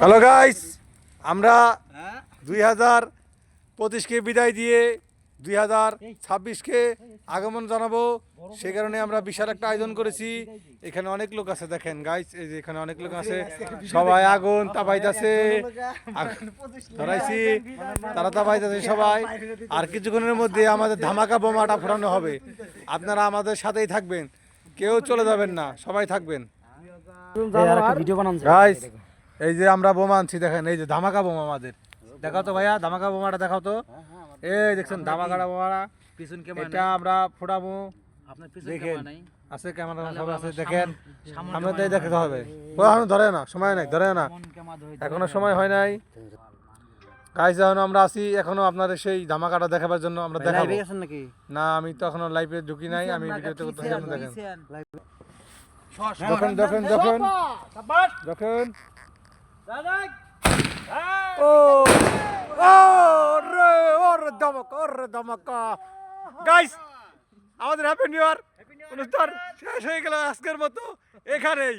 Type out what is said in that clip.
Hello guys, আমরা 2025কে বিদায় দিয়ে 2026কে আগমন জানাবো। সে কারণে আমরা বিশাল একটা আয়োজন করেছি। এখানে অনেক লোক আছে, দেখেন গাইস, এই যে এখানে অনেক লোক আছে, সবাই আগুন তাপাইতেছে, ধরাইছি, তারা তাপাইতেছে সবাই। আর কিছুক্ষণের মধ্যে আমাদের ধামাকা বোমাটা ফোটানো হবে। আপনারা আমাদের সাথেই থাকবেন, কেউ চলে যাবেন না, সবাই থাকবেন গাইস। এই যে আমরা বোমা আনছি, দেখেন, এই যে ধামাকা বোমা আমাদের। দেখাও তো ভাইয়া, ধামাকা বোমাটা দেখাও তো। এই দেখছেন ধামাকাটা বোমাটা, এটা আমরা ফোটাবো। দেখেন আছে ক্যামেরা, সব আছে, দেখেন আমরা তাই দেখাতে হবে। ধরে না, সময় নাই, ধরে না, এখনো সময় হয় নাই গাইস। এখনো আমরা আছি, এখনো আপনাদের সেই ধামাকাটা দেখাবার জন্য আমরা দেখাবো। না, আমি তো এখনো লাইভে ঢুকি নাই, আমি ভিডিওতে করতেছি। দেখেন দেখেন দেখেন দেখেন দেখেন, ও ও রে ওরে ধামাকা, ওরে ধামাকা গাইস। আমাদের হ্যাপি নিউ ইয়ার অনুষ্ঠান শেষ হয়ে গেল আজকের মতো এখানেই।